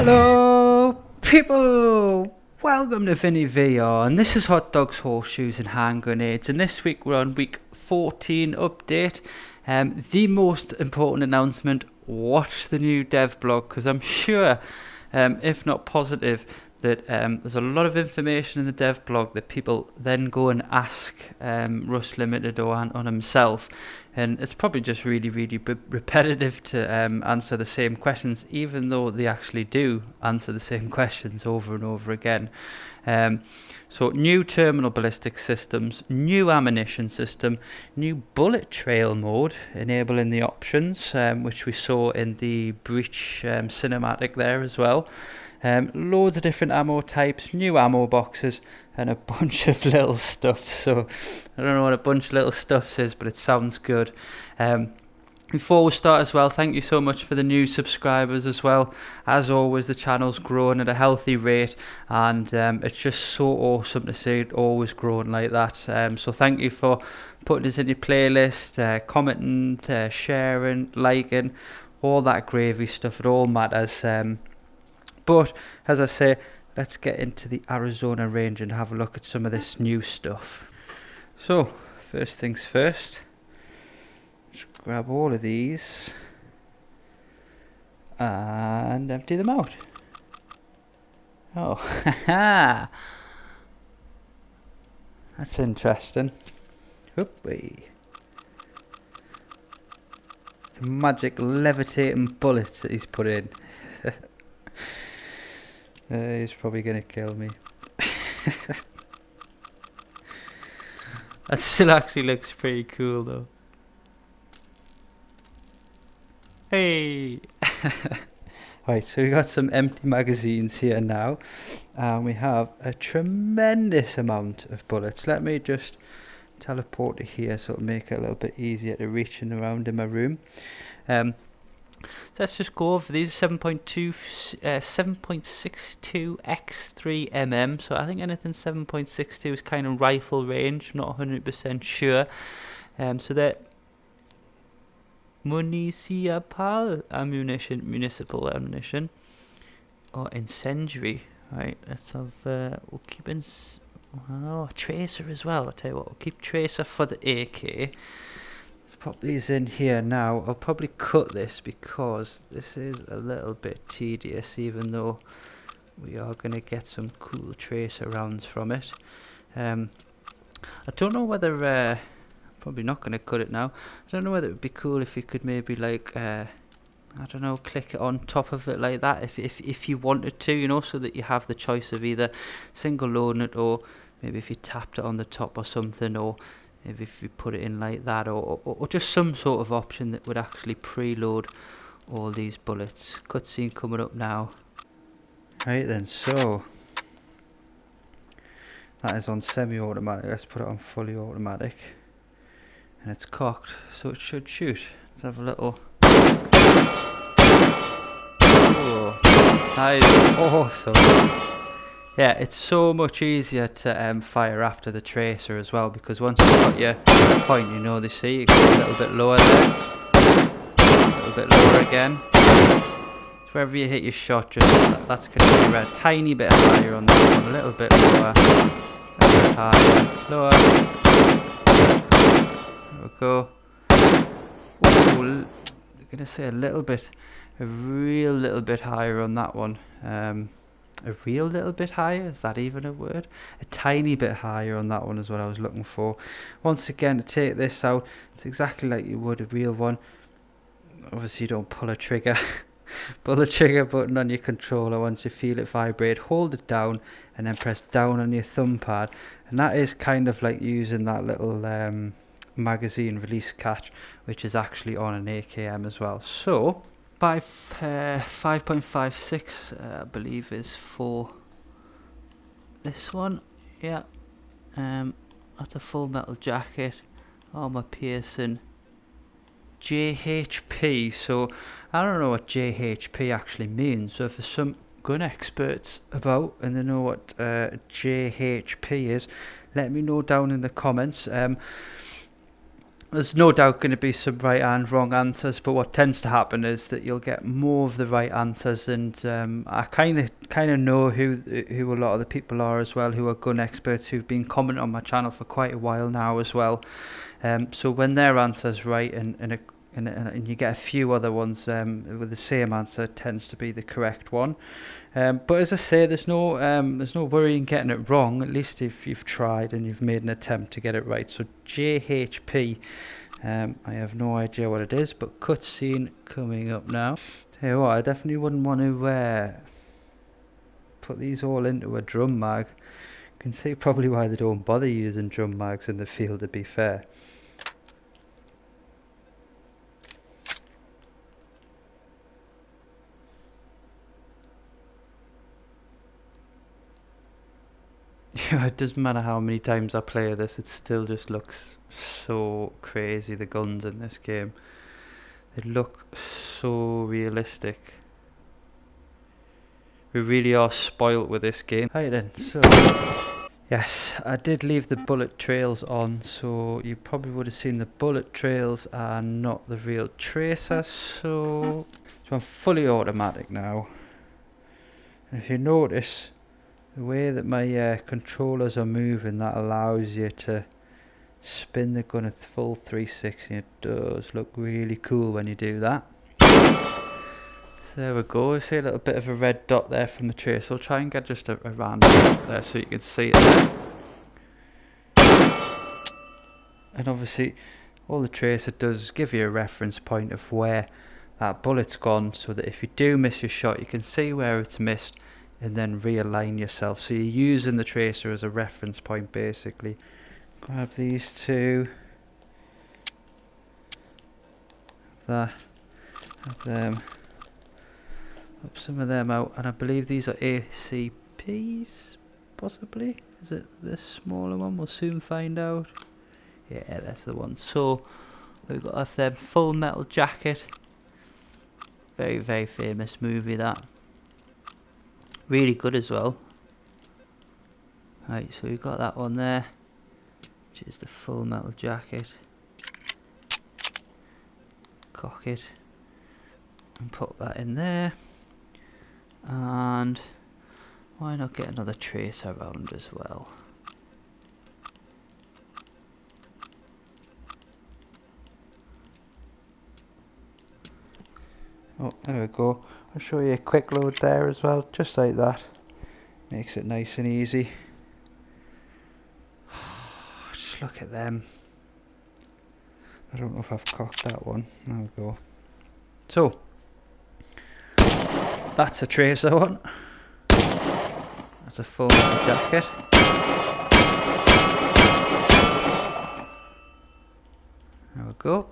Hello people, welcome to Vinny VR, and this is Hot Dogs, Horseshoes and Hand Grenades, and this week we're on week 14 update. The most important announcement, watch the new dev blog, because I'm sure, if not positive, that there's a lot of information in the dev blog that people then go and ask Rust Limited or Anton himself, and it's probably just really repetitive to answer the same questions, even though they actually do answer the same questions over and over again. So new terminal ballistic systems, new ammunition system, new bullet trail mode, enabling the options, which we saw in the breach cinematic there as well. Loads of different ammo types, new ammo boxes, and a bunch of little stuff. So I don't know what a bunch of little stuffs is, but it sounds good. Before we start as well, thank you so much for the new subscribers as well. As always, the channel's growing at a healthy rate, and it's just so awesome to see it always growing like that. So thank you for putting us in your playlist, commenting, sharing, liking, all that gravy stuff. It all matters. But as I say, let's get into the Arizona range and have a look at some of this new stuff. So first things first, let's grab all of these and empty them out. Oh, haha, that's interesting. Whoopee. The magic levitating bullets that he's put in. He's probably going to kill me. That still actually looks pretty cool though. Hey! Right, so we got some empty magazines here now. And we have a tremendous amount of bullets. Let me just teleport to here so it'll make it a little bit easier to reach around in my room. So let's just go over these. 7.62 x3 mm. So I think anything 7.62 is kind of rifle range. Not 100% sure. So that municipal ammunition, or incendiary. Right. Let's have. We'll keep in. Tracer as well. I'll tell you what. We'll keep tracer for the AK. Pop these in here now. I'll probably cut this because this is a little bit tedious, even though we are going to get some cool tracer rounds from it. I don't know whether probably not going to cut it now. I don't know whether it would be cool if you could maybe like I don't know, click it on top of it like that if you wanted to, you know, so that you have the choice of either single loading it, or maybe if you tapped it on the top or something, or maybe if you put it in like that, or just some sort of option that would actually preload all these bullets. Cutscene coming up now. Right then, so that is on semi-automatic. Let's put it on fully automatic. And it's cocked, so it should shoot. Let's have a little... Oh, that is awesome. Yeah, it's so much easier to fire after the tracer as well, because once you've got your point, you know, they see you go a little bit lower there, a little bit lower again. So wherever you hit your shot, just that's going to be a tiny bit higher on that one, a little bit lower, a little bit higher, lower. There we go. Ooh, I'm going to say a real little bit higher on that one. A real little bit higher, is that even a word? A tiny bit higher on that one is what I was looking for. Once again, to take this out, it's exactly like you would a real one. Obviously you don't pull a trigger. Pull the trigger button on your controller. Once you feel it vibrate, hold it down and then press down on your thumb pad, and that is kind of like using that little magazine release catch, which is actually on an AKM as well. So 5.56 I believe is for this one. Yeah, that's a full metal jacket, armor piercing, JHP. So I don't know what JHP actually means, so if there's some gun experts about and they know what JHP is, let me know down in the comments. There's no doubt going to be some right and wrong answers, but what tends to happen is that you'll get more of the right answers, and I kind of know who a lot of the people are as well, who are gun experts who've been commenting on my channel for quite a while now as well. So when their answer's right and you get a few other ones with the same answer, it tends to be the correct one. But as I say, there's no worry in getting it wrong, at least if you've tried and you've made an attempt to get it right. So JHP, I have no idea what it is, but cutscene coming up now. Tell you what, I definitely wouldn't want to put these all into a drum mag. You can see probably why they don't bother using drum mags in the field, to be fair. Yeah, it doesn't matter how many times I play this, it still just looks so crazy, the guns in this game. They look so realistic. We really are spoilt with this game. Right then, so yes, I did leave the bullet trails on, so you probably would have seen the bullet trails are not the real tracer. So I'm fully automatic now. And if you notice, the way that my controllers are moving, that allows you to spin the gun at full 360. It does look really cool when you do that. So there we go. I see a little bit of a red dot there from the tracer. I'll try and get just a random dot there so you can see it there. And obviously all the tracer does is give you a reference point of where that bullet's gone, so that if you do miss your shot, you can see where it's missed and then realign yourself. So you're using the tracer as a reference point basically. Grab these two, have that, have them, up some of them out, and I believe these are ACPs, possibly. Is it the smaller one? We'll soon find out. Yeah, that's the one. So we've got them Full Metal Jacket. Very, very famous movie, that. Really good as well. Right, so we've got that one there, which is the Full Metal Jacket. Cock it and put that in there. And why not get another tracer around as well? Oh, there we go. I'll show you a quick load there as well, just like that. Makes it nice and easy. Just look at them. I don't know if I've cocked that one. There we go. So that's a tracer one. That's a Full Metal Jacket. There we go.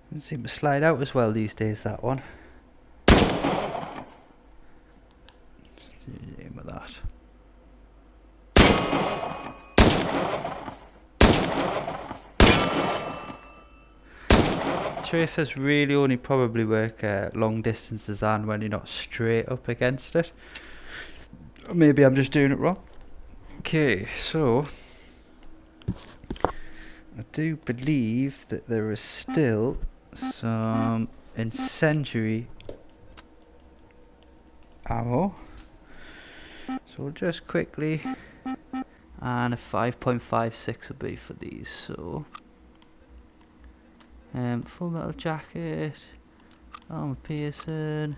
Doesn't seem to slide out as well these days, that one. Just aim with that. Tracers really only probably work long distances and when you're not straight up against it. Or maybe I'm just doing it wrong. Okay, so I do believe that there is still some incendiary ammo. So we'll just quickly, and a 5.56 will be for these. So Full Metal Jacket, armor piercing,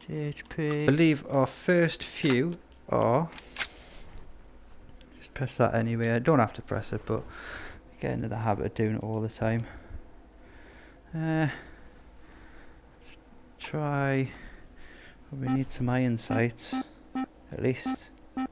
JHP. I believe our first few are, just press that anyway. I don't have to press it, but I get into the habit of doing it all the time. Let's try. We need some iron sights, at least. There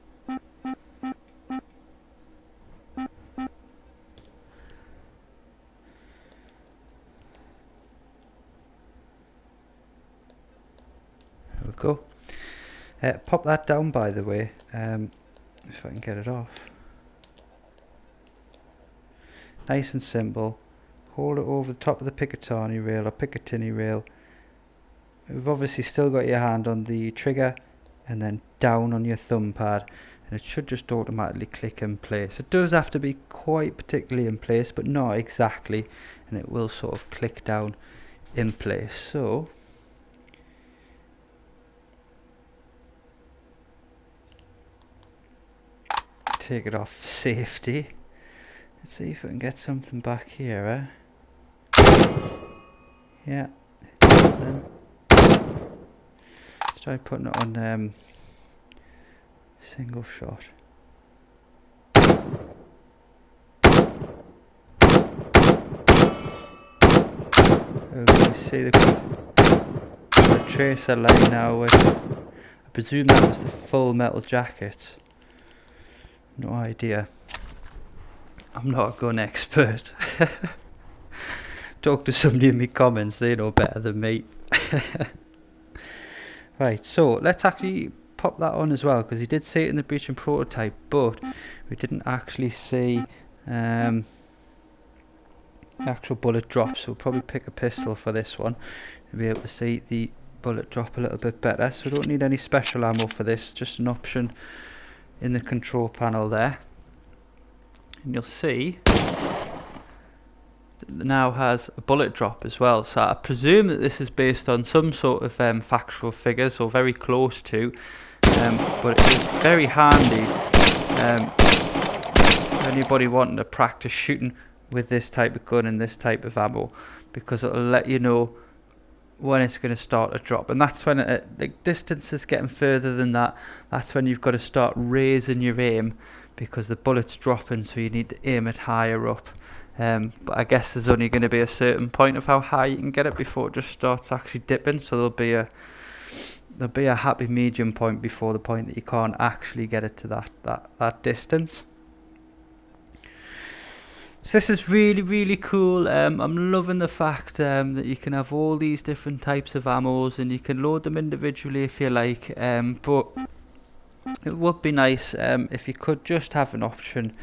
we go. Pop that down, by the way, if I can get it off. Nice and simple. Hold it over the top of the Picatinny rail or Picatinny rail. You've obviously still got your hand on the trigger and then down on your thumb pad. and it should just automatically click in place. It does have to be quite particularly in place, but not exactly, and it will sort of click down in place. So take it off for safety. Let's see if we can get something back here, Yeah, hit something. Let's try putting it on single shot. You see the tracer line now, which I presume that was the full metal jacket. No idea. I'm not a gun expert. Talk to somebody in my comments, they know better than me. Right, so let's actually pop that on as well, because he did say it in the breaching prototype, but we didn't actually see the actual bullet drop, so we'll probably pick a pistol for this one to be able to see the bullet drop a little bit better. So we don't need any special ammo for this, just an option in the control panel there. And you'll see that it now has a bullet drop as well, so I presume that this is based on some sort of factual figures, or very close to, but it is very handy for anybody wanting to practice shooting with this type of gun and this type of ammo, because it'll let you know when it's going to start to drop. And that's when the distance is getting further than that, that's when you've got to start raising your aim, because the bullet's dropping, so you need to aim it higher up. But I guess there's only going to be a certain point of how high you can get it before it just starts actually dipping, so there'll be a happy medium point before the point that you can't actually get it to that distance. So this is really, really cool. I'm loving the fact that you can have all these different types of ammos, and you can load them individually if you like, but it would be nice if you could just have an option,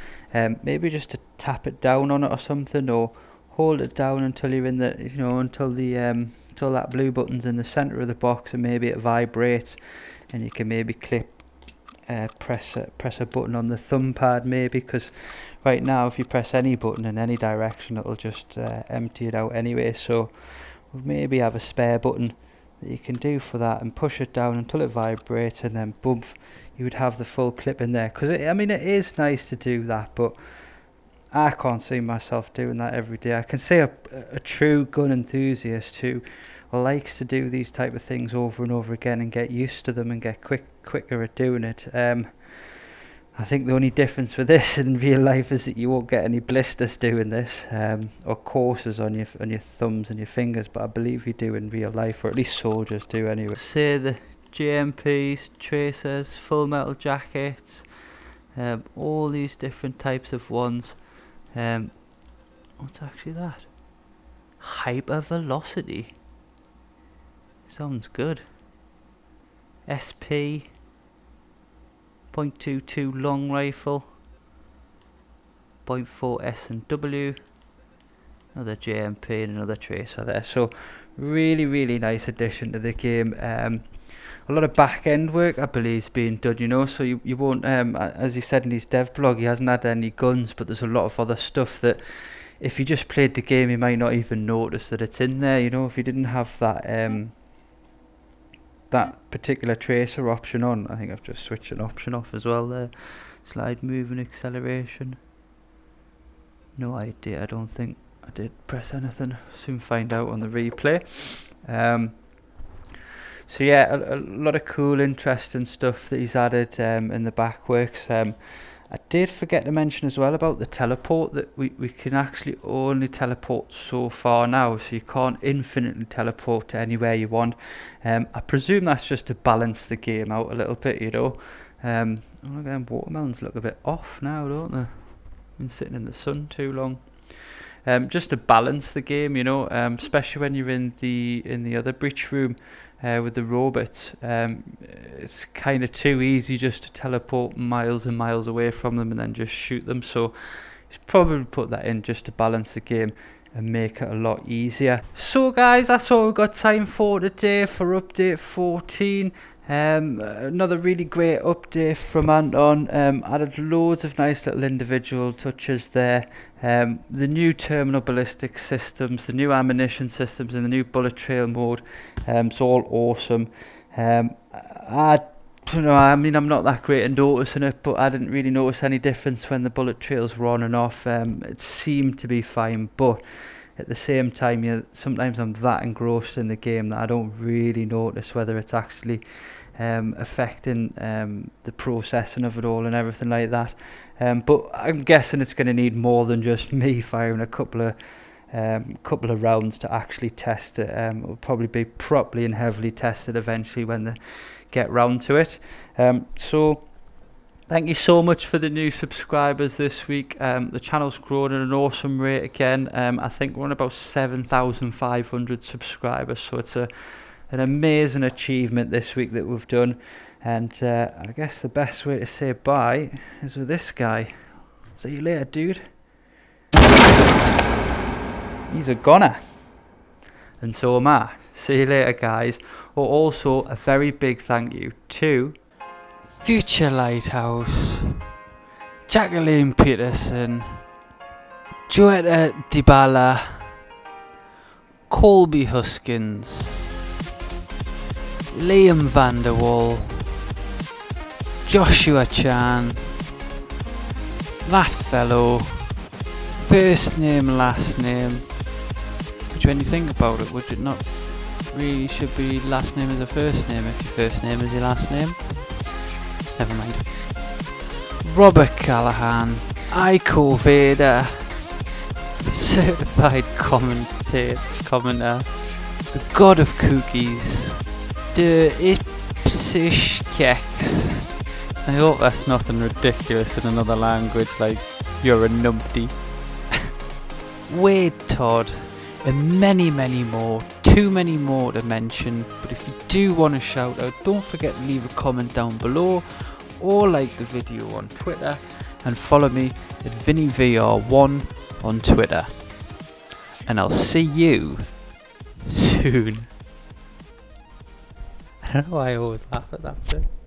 maybe just to tap it down on it or something, or hold it down until you're in the, until that blue button's in the center of the box, and maybe it vibrates, and you can maybe press a button on the thumb pad, maybe, because right now if you press any button in any direction, it'll just empty it out anyway. So we'll maybe have a spare button that you can do for that, and push it down until it vibrates, and then boom, you would have the full clip in there. Because it is nice to do that, but I can't see myself doing that every day. I can see a true gun enthusiast who likes to do these type of things over and over again and get used to them and get quicker at doing it. I think the only difference with this in real life is that you won't get any blisters doing this, or courses on your thumbs and your fingers, but I believe you do in real life, or at least soldiers do anyway. Say the JMPs, tracers, full metal jackets, all these different types of ones. What's actually that? Hyper velocity. Sounds good. SP .22 long rifle, .4 S&W, another JMP and another tracer there. So really, really nice addition to the game. A lot of back end work, I believe, is being done, so you won't, as he said in his dev blog, he hasn't had any guns, but there's a lot of other stuff that if you just played the game you might not even notice that it's in there. If you didn't have that particular tracer option on. I think I've just switched an option off as well there. Slide move and acceleration. No idea, I don't think I did press anything. Soon find out on the replay. So yeah, a lot of cool, interesting stuff that he's added in the back works. I did forget to mention as well about the teleport, that we can actually only teleport so far now, so you can't infinitely teleport to anywhere you want. I presume that's just to balance the game out a little bit, Look at them watermelons, look a bit off now, don't they? Been sitting in the sun too long. Just to balance the game, especially when you're in the other breach room with the robots. It's kind of too easy just to teleport miles and miles away from them and then just shoot them. So he's probably put that in just to balance the game and make it a lot easier. So guys, that's all we've got time for today for update 14. Another really great update from Anton. Added loads of nice little individual touches there. The new terminal ballistic systems, the new ammunition systems, and the new bullet trail mode. It's all awesome. I mean, I'm not that great at noticing it, but I didn't really notice any difference when the bullet trails were on and off. It seemed to be fine, but at the same time, sometimes I'm that engrossed in the game that I don't really notice whether it's actually affecting the processing of it all and everything like that. But I'm guessing it's going to need more than just me firing a couple of rounds to actually test it. It'll probably be properly and heavily tested eventually when they get round to it. So thank you so much for the new subscribers this week. The channel's grown at an awesome rate again. I think we're on about 7,500 subscribers, so it's an amazing achievement this week that we've done. And I guess the best way to say bye is with this guy. See you later, dude. He's a goner. And so am I. See you later, guys. Oh, also, a very big thank you to Future Lighthouse, Jacqueline Peterson, Joetta Dybala, Colby Huskins, Liam Vanderwall, Joshua Chan, that fellow, first name, last name. Which, when you think about it, would it not really should be last name as a first name if your first name is your last name? Never mind. Robert Callahan, Iko Vader, certified commenter, the god of cookies, the Ipsish Kex. I hope that's nothing ridiculous in another language like you're a numpty. Wade Todd, and many, many more. Too many more to mention, but if you do want a shout out, don't forget to leave a comment down below or like the video on Twitter and follow me at VinnyVR1 on Twitter. And I'll see you soon. I don't know why I always laugh at that bit.